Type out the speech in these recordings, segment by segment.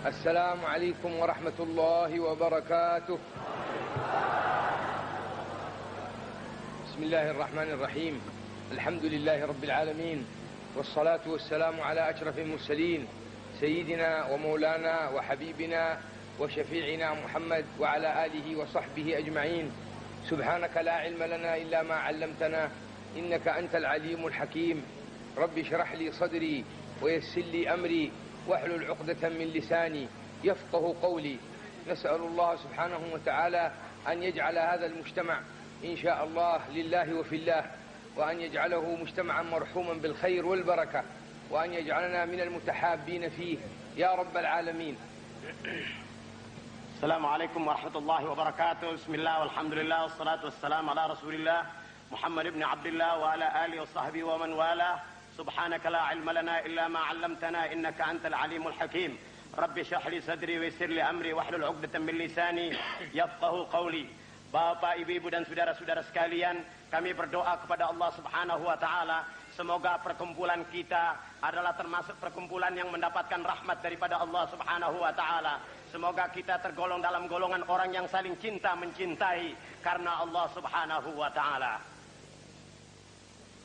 السلام عليكم ورحمة الله وبركاته. بسم الله الرحمن الرحيم. الحمد لله رب العالمين، والصلاة والسلام على أشرف المرسلين سيدنا ومولانا وحبيبنا وشفيعنا محمد وعلى آله وصحبه أجمعين. سبحانك لا علم لنا إلا ما علمتنا إنك أنت العليم الحكيم. رب اشرح لي صدري ويسر لي أمري واحلل عقدة من لساني يفقه قولي. نسأل الله سبحانه وتعالى أن يجعل هذا المجتمع إن شاء الله لله وفي الله، وأن يجعله مجتمعا مرحوما بالخير والبركة، وأن يجعلنا من المتحابين فيه يا رب العالمين. السلام عليكم ورحمة الله وبركاته. بسم الله والحمد لله والصلاة والسلام على رسول الله محمد بن عبد الله وعلى آله وصحبه ومن والاه. سبحانك لا علم لنا إلا ما علمتنا إنك أنت العليم الحكيم. رب اشرح لي صدري ويسر لي أمري واحلل عقدة من لساني yafqahu qawli. Bapak, Ibu, dan saudara-saudara sekalian, kami berdoa kepada Allah Subhanahu wa taala, semoga perkumpulan kita adalah termasuk perkumpulan yang mendapatkan rahmat daripada Allah Subhanahu wa taala. Semoga kita tergolong dalam golongan orang yang saling cinta mencintai karena Allah Subhanahu wa taala.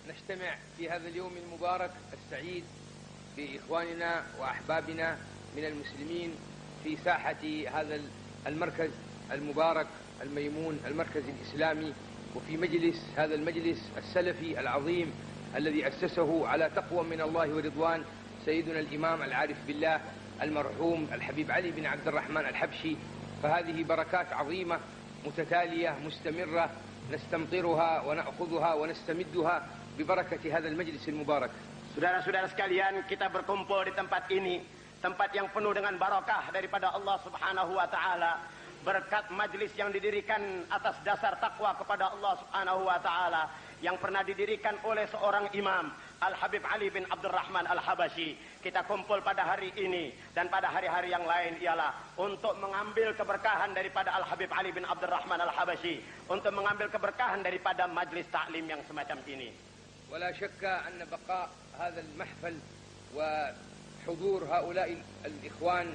نجتمع في هذا اليوم المبارك السعيد بإخواننا وأحبابنا من المسلمين في ساحة هذا المركز المبارك الميمون، المركز الإسلامي، وفي مجلس هذا المجلس السلفي العظيم الذي أسسه على تقوى من الله ورضوان سيدنا الإمام العارف بالله المرحوم الحبيب علي بن عبد الرحمن الحبشي. فهذه بركات عظيمة متتالية مستمرة نستمطرها ونأخذها ونستمدها ببركة هذا المجلس المبارك. Saudara-saudara sekalian, kita berkumpul di tempat ini, tempat yang penuh dengan barakah daripada Allah Subhanahu wa taala, berkat majlis yang didirikan atas dasar takwa kepada Allah Subhanahu wa taala, yang pernah didirikan oleh seorang imam, Al-Habib Ali bin Abdul Rahman Al-Habasyi. Kita kumpul pada hari ini dan pada hari-hari yang lain ialah untuk mengambil keberkahan daripada Al-Habib Ali bin Abdul Rahman Al-Habasyi, untuk mengambil keberkahan daripada majlis taklim yang semacam ini. ولا شك أن بقاء هذا المحفل وحضور هؤلاء الإخوان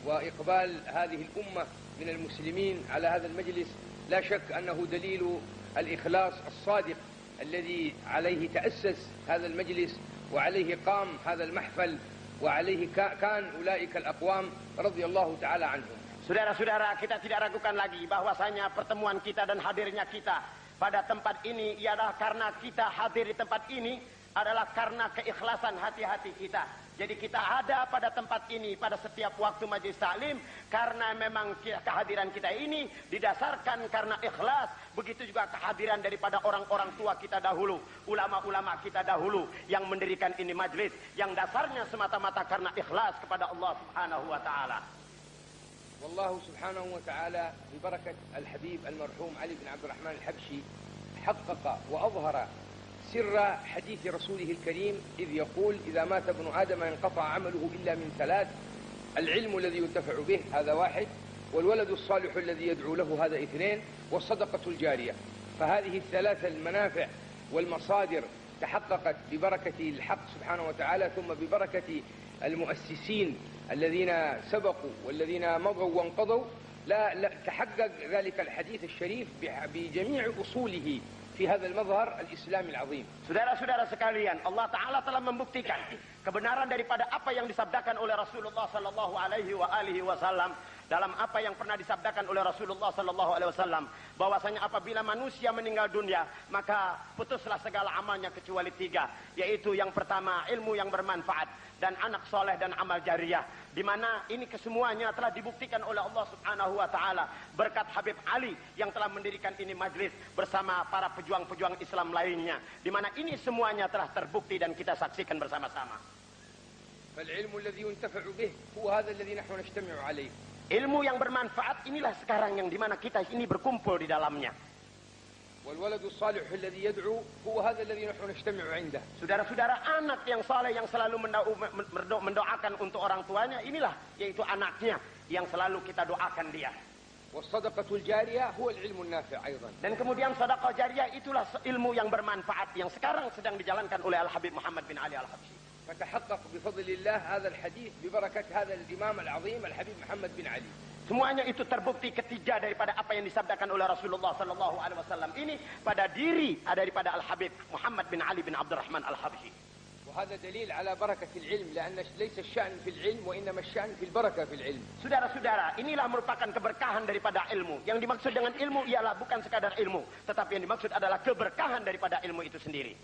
وإقبال هذه الأمة من المسلمين على هذا المجلس لا شك أنه دليل الإخلاص الصادق الذي عليه تأسس هذا المجلس وعليه قام هذا المحفل وعليه كان أولئك الأقوام رضي الله تعالى عنهم. Saudara-saudara, kita tidak ragukan lagi bahwasanya pertemuan kita dan hadirnya kita pada tempat ini ialah karena kita hadir di tempat ini adalah karena keikhlasan hati-hati kita. Jadi kita ada pada tempat ini pada setiap waktu majelis taklim karena memang kehadiran kita ini didasarkan karena ikhlas. Begitu juga kehadiran daripada orang-orang tua kita dahulu, ulama-ulama kita dahulu yang mendirikan ini majelis, yang dasarnya semata-mata karena ikhlas kepada Allah Subhanahu wa taala. والله سبحانه وتعالى ببركة الحبيب المرحوم علي بن عبد الرحمن الحبشي حقق وأظهر سر حديث رسوله الكريم إذ يقول: إذا مات ابن آدم انقطع عمله إلا من ثلاث: العلم الذي ينتفع به هذا واحد، والولد الصالح الذي يدعو له هذا اثنين، والصدقة الجارية. فهذه الثلاثة المنافع والمصادر تحققت ببركة الحق سبحانه وتعالى، ثم ببركة المؤسسين الذين سبقوا والذين مضوا وانقضوا. لا تحقق ذلك الحديث الشريف بجميع أصوله في هذا المظهر الإسلامي العظيم. Saudara-saudara sekalian, Allah Ta'ala telah membuktikan kebenaran daripada apa yang disabdakan oleh Rasulullah Sallallahu Alaihi Wasallam, dalam apa yang pernah disabdakan oleh Rasulullah Sallallahu Alaihi Wasallam, bahwasanya apabila manusia meninggal dunia maka putuslah segala amalnya kecuali tiga, yaitu yang pertama ilmu yang bermanfaat dan anak soleh dan amal jariah, di mana ini kesemuanya telah dibuktikan oleh Allah Subhanahu wa taala berkat Habib Ali yang telah mendirikan ini majlis bersama para pejuang-pejuang Islam lainnya, di mana ini semuanya telah terbukti dan kita saksikan bersama-sama. فالعلم الذي ينتفع به هو هذا الذي نحن نجتمع عليه. Ilmu yang bermanfaat inilah sekarang yang dimana kita ini berkumpul di dalamnya. والولد الصالح الذي يدعو هو هذا الذي نحن نجتمع عنده. Saudara-saudara, anak yang saleh yang selalu mendoakan untuk orang tuanya, inilah yaitu anaknya yang selalu kita doakan dia. والصدقة الجارية هو العلم النافع أيضا. Dan kemudian sedekah jariah itulah ilmu yang bermanfaat yang sekarang sedang dijalankan oleh Al-Habib Muhammad bin Ali Al-Habsyi. فتحقق بفضل الله هذا الحديث ببركة هذا الإمام العظيم الحبيب محمد بن علي. Semuanya itu terbukti ketiga daripada apa yang disabdakan oleh Rasulullah sallallahu alaihi wasallam ini pada diri daripada Al-Habib Muhammad bin Ali bin Abdurrahman Al-Habsyi. وهذا دليل على بركة العلم لأن ليس الشأن في العلم وإنما الشأن في البركة في العلم. Saudara-saudara, inilah merupakan keberkahan daripada ilmu. Yang dimaksud dengan ilmu ialah bukan sekadar ilmu, tetapi yang dimaksud adalah keberkahan daripada ilmu itu sendiri.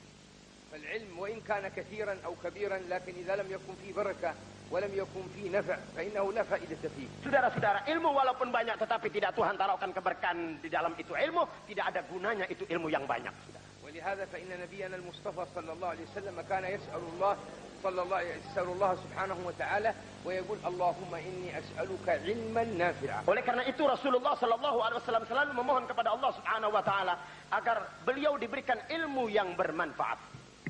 فالعلم وإن كان كثيرا أو كبيرا لكن إذا لم يكن فيه بركة ولم يكن فيه نفع فإنه لا فائدة فيه. Saudara-saudara, ilmu walaupun banyak tetapi tidak Tuhan taruhkan keberkahan di dalam itu ilmu, tidak ada gunanya itu ilmu yang banyak. ولهذا فإن نبينا المصطفى صلى الله عليه وسلم كان يسأل الله سبحانه وتعالى ويقول اللهم إني أسألك علما نافعا. Oleh karena itu Rasulullah sallallahu alaihi wasallam selalu memohon kepada Allah Subhanahu wa taala agar beliau diberikan ilmu yang bermanfaat.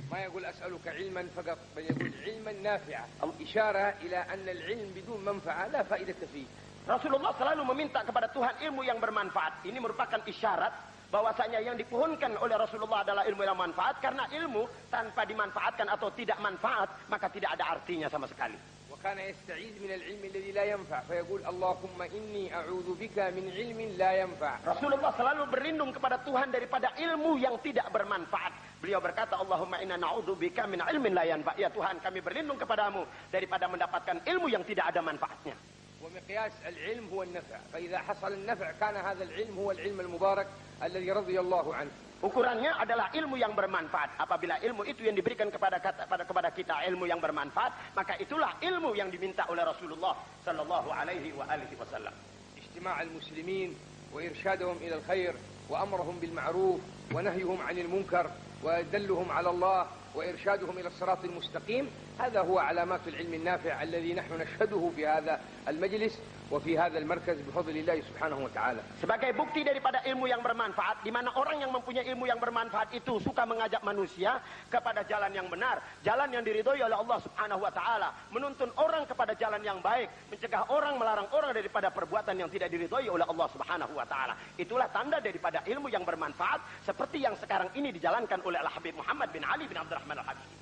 ما يقول أسألك علما فقط بل يقول علما نافعا إشارة إلى أن العلم بدون منفعة لا فائدة فيه. Rasulullah selalu meminta kepada Tuhan ilmu yang bermanfaat. Ini merupakan isyarat bahwasanya yang dipohonkan oleh Rasulullah adalah ilmu yang manfaat, karena ilmu tanpa dimanfaatkan atau tidak manfaat maka tidak ada artinya sama sekali. وكان يستعيذ من العلم الذي لا ينفع فيقول اللهم إني أعوذ بك من علم لا ينفع. Rasulullah selalu berlindung kepada Tuhan daripada ilmu yang tidak bermanfaat. Beliau berkata, Allahumma inna na'udzubika min ilmin la yanfa'. Ya Tuhan, kami berlindung kepadamu daripada mendapatkan ilmu yang tidak ada manfaatnya. ومقياس العلم هو النفع فإذا حصل النفع كان هذا العلم هو العلم المبارك الذي رضي الله عنه. Ukurannya adalah ilmu yang bermanfaat. Apabila ilmu itu yang diberikan kepada kita ilmu yang bermanfaat, maka itulah ilmu yang diminta oleh Rasulullah sallallahu alaihi wa alihi wasallam. اجتماع المسلمين وإرشادهم إلى الخير وأمرهم بالمعروف ونهيهم عن المنكر ودلهم على الله وإرشادهم إلى الصراط المستقيم هذا هو علامات العلم النافع الذي نحن نشهده في هذا المجلس وفي هذا المركز بفضل الله سبحانه وتعالى. Sebagai bukti daripada ilmu yang bermanfaat, di mana orang yang mempunyai ilmu yang bermanfaat itu suka mengajak manusia kepada jalan yang benar, jalan yang diridhoi oleh Allah Subhanahu wa taala, menuntun orang kepada jalan yang baik, mencegah orang, melarang orang daripada perbuatan yang tidak diridhoi oleh Allah Subhanahu wa taala. Itulah tanda daripada ilmu yang bermanfaat seperti yang sekarang ini dijalankan oleh Al-Habib Muhammad bin Ali bin Abdurrahman Al-Habsyi.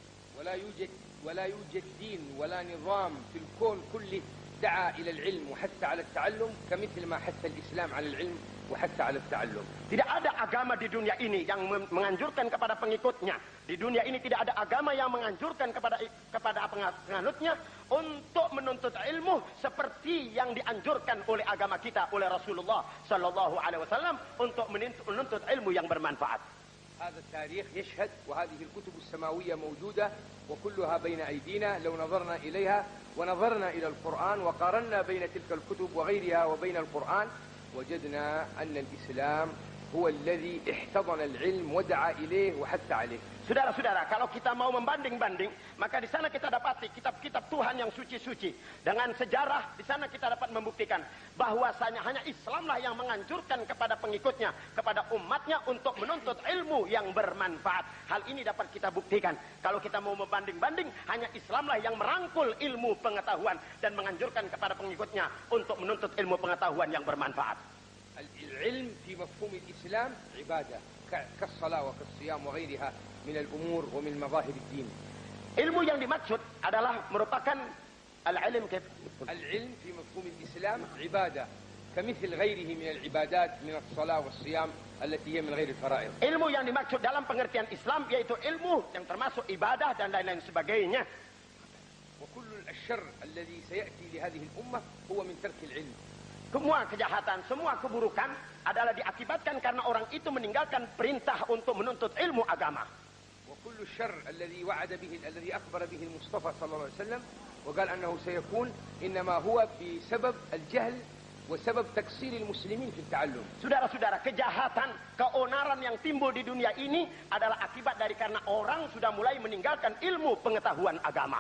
ولا يوجد دين ولا نظام في الكون كله دعا إلى العلم وحتى على التعلم كمثل ما حث الإسلام على العلم وحتى على التعلم. Tidak ada agama di dunia ini yang menganjurkan kepada pengikutnya. Di dunia ini tidak ada agama yang menganjurkan kepada penganutnya untuk menuntut ilmu seperti yang dianjurkan oleh agama kita, oleh Rasulullah sallallahu alaihi wasallam untuk menuntut ilmu yang bermanfaat. هذا التاريخ يشهد وهذه الكتب السماوية موجودة وكلها بين أيدينا لو نظرنا إليها ونظرنا إلى القرآن وقارنا بين تلك الكتب وغيرها وبين القرآن وجدنا أن الإسلام هو الذي احتضن العلم ودعا إليه وحث عليه. Saudara-saudara, kalau kita mau membanding-banding, maka di sana kita dapati kitab-kitab Tuhan yang suci-suci. Dengan sejarah, di sana kita dapat membuktikan bahwasanya hanya Islamlah yang menganjurkan kepada pengikutnya, kepada umatnya untuk menuntut ilmu yang bermanfaat. Hal ini dapat kita buktikan. Kalau kita mau membanding-banding, hanya Islamlah yang merangkul ilmu pengetahuan dan menganjurkan kepada pengikutnya untuk menuntut ilmu pengetahuan yang bermanfaat. العلم في مفهوم الإسلام عبادة كالصلاة وكالصيام وغيرها من الأمور ومن مظاهر الدين. Ilmu yang dimaksud adalah merupakan al-ilm العلم في مفهوم الإسلام عبادة كمثل غيره من العبادات من الصلاة والصيام التي هي من غير الفرائض. Ilmu yang dimaksud dalam pengertian Islam yaitu ilmu yang termasuk ibadah dan lain-lain sebagainya. وكل الشر الذي سيأتي لهذه الأمة هو من ترك العلم. Semua kejahatan, semua keburukan adalah diakibatkan karena orang itu meninggalkan perintah untuk menuntut ilmu agama. وكل الشر الذي وعد به الذي أخبر به المصطفى صلى الله عليه وسلم وقال أنه سيكون إنما هو بسبب الجهل وسبب تقصير المسلمين في التعلم. Saudara-saudara, kejahatan, keonaran yang timbul di dunia ini adalah akibat dari karena orang sudah mulai meninggalkan ilmu pengetahuan agama.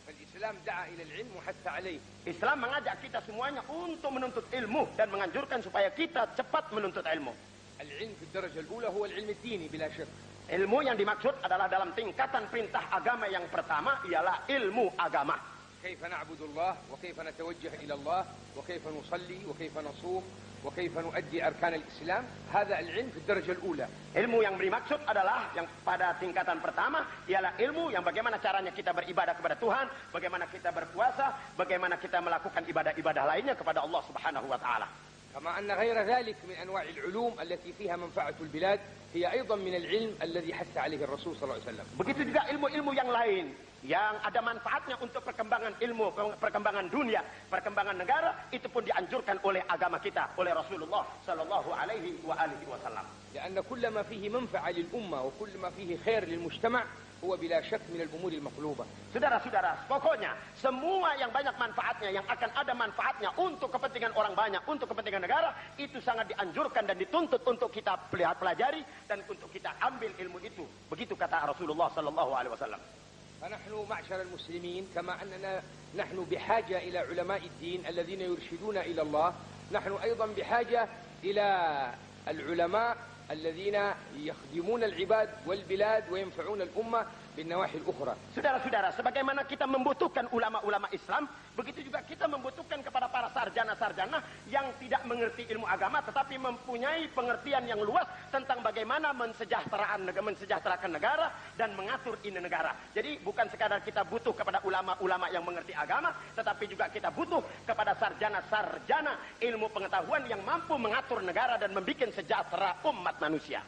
فالإسلام دعا إلى العلم وحث عليه. Islam mengajak kita semuanya untuk menuntut ilmu dan menganjurkan supaya kita cepat menuntut ilmu. العلم في الدرجة الأولى هو العلم الديني بلا شك. Ilmu yang dimaksud adalah dalam tingkatan perintah agama yang pertama ialah ilmu agama. كيف نعبد الله وكيف نتوجه إلى الله وكيف نصلي وكيف نصوم وكيف نؤدي أركان الإسلام. هذا العلم في الدرجة الأولى. Ilmu yang dimaksud adalah yang pada tingkatan pertama ialah ilmu yang bagaimana caranya kita beribadah kepada Tuhan, bagaimana kita berpuasa, bagaimana kita melakukan ibadah-ibadah lainnya kepada Allah Subhanahu wa taala. كما أن غير ذلك من أنواع العلوم التي فيها منفعة البلاد هي أيضا من العلم الذي حث عليه الرسول صلى الله عليه وسلم. Begitu juga ilmu-ilmu yang lain yang ada manfaatnya untuk perkembangan ilmu, perkembangan dunia, perkembangan negara, itu pun dianjurkan oleh agama kita, oleh Rasulullah sallallahu alaihi wasallam. لأن كل ما فيه منفعة للأمة وكل ما فيه خير للمجتمع هو بلا شك من الأمور المطلوبة. Saudara-saudara, pokoknya semua yang banyak manfaatnya, yang akan ada manfaatnya untuk kepentingan orang banyak, untuk kepentingan negara, itu sangat dianjurkan dan dituntut untuk kita pelajari dan untuk kita ambil ilmu itu. Begitu kata Rasulullah sallallahu alaihi wasallam. فنحن معشر المسلمين كما أننا نحن بحاجة إلى علماء الدين الذين يرشدون إلى الله، نحن أيضا بحاجة إلى العلماء الذين يخدمون العباد والبلاد وينفعون الأمة بالنواحي الأخرى. Saudara-saudara, sebagaimana kita membutuhkan ulama-ulama Islam, begitu juga kita membutuhkan kepada para sarjana-sarjana yang tidak mengerti ilmu agama tetapi mempunyai pengertian yang luas tentang bagaimana mensejahterakan negara dan mengatur ini negara. Jadi bukan sekadar kita butuh kepada ulama-ulama yang mengerti agama, tetapi juga kita butuh kepada sarjana-sarjana ilmu pengetahuan yang mampu mengatur negara dan membuat sejahtera umat manusia.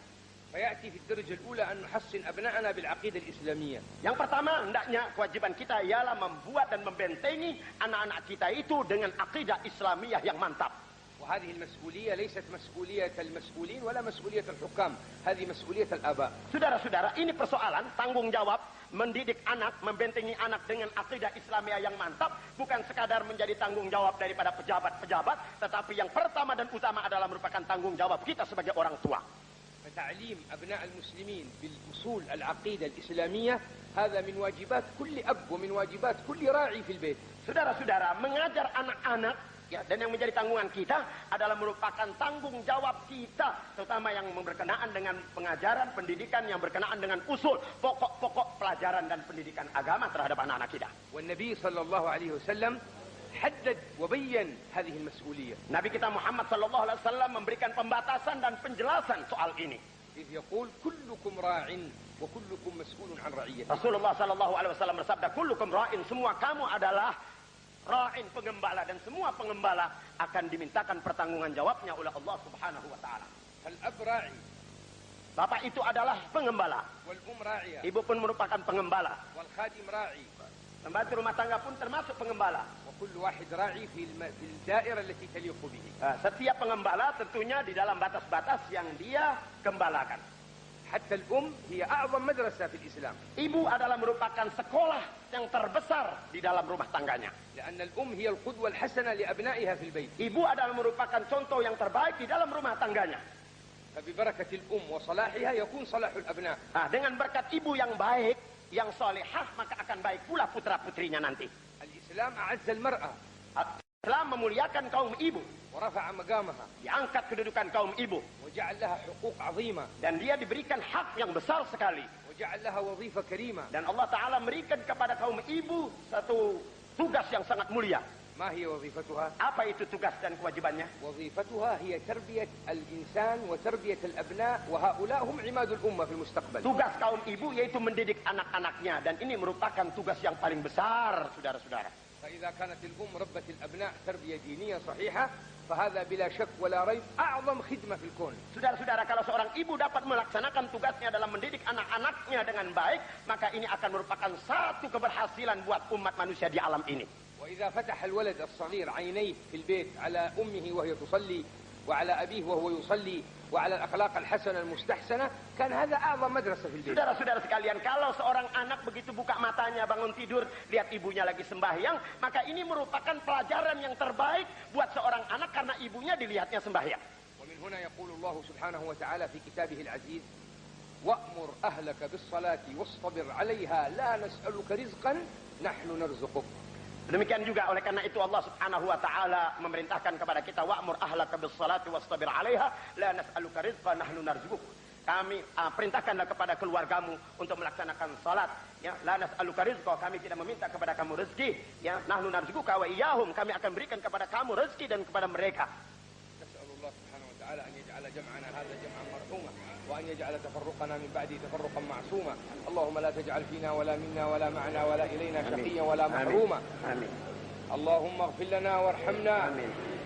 فيأتي في الدرجة الأولى أن نحصن أبناءنا بالعقيدة الإسلامية. Yang pertama, hendaknya kewajiban kita ialah membuat dan membentengi anak-anak kita itu dengan akidah Islamiyah yang mantap. وهذه المسؤولية ليست مسؤولية المسؤولين ولا مسؤولية الحكام، هذه مسؤولية الآباء. Saudara-saudara, ini persoalan tanggung jawab mendidik anak, membentengi anak dengan akidah Islamiyah yang mantap, bukan sekadar menjadi tanggung jawab daripada pejabat-pejabat, tetapi yang pertama dan utama adalah merupakan tanggung jawab kita sebagai orang tua. فتعليم أبناء المسلمين بالأصول العقيدة الإسلامية هذا من واجبات كل أب ومن واجبات كل راعي في البيت. Saudara-saudara, mengajar anak-anak ya, dan yang menjadi tanggungan kita adalah merupakan tanggung jawab kita, terutama yang berkenaan dengan pengajaran, pendidikan yang berkenaan dengan usul, pokok-pokok pelajaran dan pendidikan agama terhadap anak-anak kita. والنبي صلى الله عليه وسلم حدد وبين هذه المسؤولية. Nabi kita Muhammad sallallahu alaihi wasallam memberikan pembatasan dan penjelasan soal ini. إذ يقول كلكم راع وكلكم مسؤول عن رعيته. Rasulullah sallallahu alaihi wasallam bersabda, kullukum ra'in, semua kamu adalah ra'in, pengembala, dan semua pengembala akan dimintakan pertanggungan jawabnya oleh Allah Subhanahu wa taala. فالأب راعي. Bapak itu adalah pengembala. والأم راعية. Ibu pun merupakan pengembala. والخادم راعي. Pembantu rumah tangga pun termasuk pengembala. وكل واحد راعي في الدائرة التي تليق به. Setiap pengembala tentunya di dalam batas-batas yang dia gembalakan. حتى الأم هي أعظم مدرسة في الإسلام. Ibu adalah merupakan sekolah yang terbesar di dalam rumah tangganya. لأن الأم هي القدوة الحسنة لأبنائها في البيت. Ibu adalah merupakan contoh yang terbaik di dalam rumah tangganya. فببركة الأم وصلاحها يكون صلاح الأبناء. Dengan berkat ibu yang baik, yang salehah, maka akan baik pula putra-putrinya nanti. الإسلام أعز المرأة. Islam memuliakan kaum ibu, ورفع مقامها. diangkat kedudukan kaum ibu, وجعل لها حقوق عظيمة. dan dia diberikan hak yang besar sekali. وجعل لها وظيفة كريمة. Dan Allah Ta'ala memberikan kepada kaum ibu satu tugas yang sangat mulia. ما هي وظيفتها؟ Apa itu tugas dan kewajibannya? وظيفتها هي تربية الإنسان وتربية الأبناء وهؤلاء هم عماد الأمة في المستقبل. Tugas kaum ibu yaitu mendidik anak-anaknya, dan ini merupakan tugas yang paling besar, saudara-saudara. فإذا كانت الأم ربت الأبناء تربية دينية صحيحة فهذا بلا شك ولا ريب أعظم خدمة في الكون. Saudara-saudara, kalau seorang ibu dapat melaksanakan tugasnya dalam mendidik anak-anaknya dengan baik, maka ini akan merupakan satu keberhasilan buat umat manusia di alam ini. وإذا فتح الولد الصغير عينيه في البيت على أمه وهي تصلي وعلى أبيه وهو يصلي وعلى الأخلاق الحسنة المستحسنة كان هذا أعظم مدرسة في البيت. Saudara-saudara sekalian, kalau seorang anak begitu buka matanya bangun tidur, lihat ibunya lagi sembahyang, maka ini merupakan pelajaran yang terbaik buat seorang anak karena ibunya dilihatnya sembahyang. ومن هنا يقول الله سبحانه وتعالى في كتابه العزيز وأمر أهلك بالصلاة واصطبر عليها لا نسألك رزقا نحن نرزقك. Demikian juga oleh karena itu Allah Subhanahu wa taala memerintahkan kepada kita wa'mur ahlaka bis-salati wastabir 'alaiha la nas'aluka rizqan nahnu narzuquk. Kami perintahkanlah kepada keluargamu untuk melaksanakan salat, ya, la nas'aluka rizqa, kami tidak meminta kepada kamu rezeki, ya, nahnu narzuquka wa iyyahum, kami akan berikan kepada kamu rezeki dan kepada mereka. نسأل الله وتعالى أن يجعل جمعنا هذا جمعا مرحوما، وأن يجعل تفرقنا من بعده تفرقا معصوما. اللهم لا تجعل فينا ولا منا ولا معنا ولا إلينا شقيا ولا محروما. آمين. اللهم اغفر لنا وارحمنا،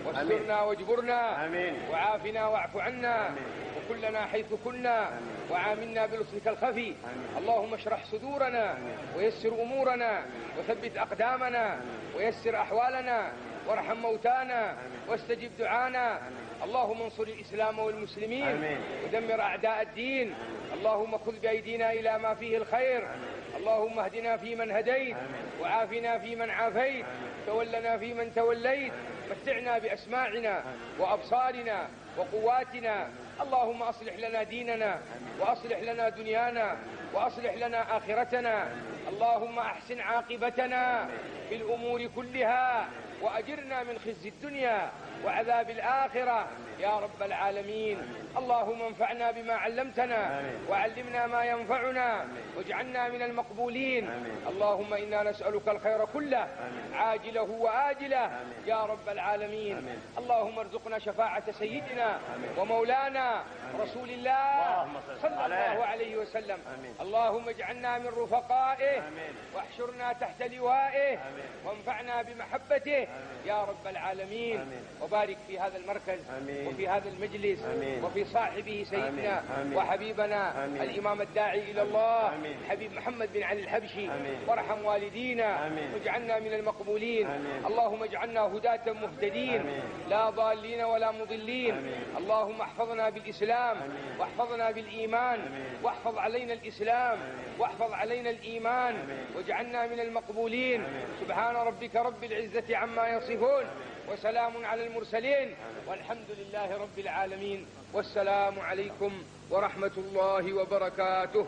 واسترنا واجبرنا، وعافنا واعف عنا، وكلنا حيث كنا، وعاملنا بلطفك الخفي. اللهم اشرح صدورنا ويسر أمورنا وثبت أقدامنا ويسر أحوالنا، وارحم موتانا واستجب دعانا. اللهم انصر الإسلام والمسلمين ودمر أعداء الدين. اللهم خذ بأيدينا إلى ما فيه الخير. اللهم اهدنا فيمن هديت، وعافنا فيمن عافيت، تولنا فيمن توليت، متعنا بأسماعنا وأبصارنا وقواتنا. اللهم أصلح لنا ديننا، وأصلح لنا دنيانا، وأصلح لنا آخرتنا. اللهم أحسن عاقبتنا في الأمور كلها، وأجرنا من خزي الدنيا وعذاب الآخرة يا رب العالمين. اللهم انفعنا بما علمتنا، وعلمنا ما ينفعنا، واجعلنا من المقبولين. اللهم إنا نسألك الخير كله عاجله وآجله يا رب العالمين. اللهم ارزقنا شفاعة سيدنا ومولانا رسول الله صلى الله عليه وسلم. اللهم اجعلنا من رفقائه، واحشرنا تحت لوائه، وانفعنا بمحبته يا رب العالمين. وبارك في هذا المركز وفي هذا المجلس وفي صاحبه سيدنا وحبيبنا الإمام الداعي إلى الله حبيب محمد بن علي الحبشي. وارحم والدينا واجعلنا من المقبولين. اللهم اجعلنا هداة مهتدين لا ضالين ولا مضلين. اللهم احفظنا بالإسلام، واحفظنا بالإيمان، واحفظ علينا الإسلام، واحفظ علينا الإيمان، واجعلنا من المقبولين. سبحان ربك رب العزة عما يصفون، وسلام على المرسلين، والحمد لله رب العالمين. والسلام عليكم ورحمة الله وبركاته.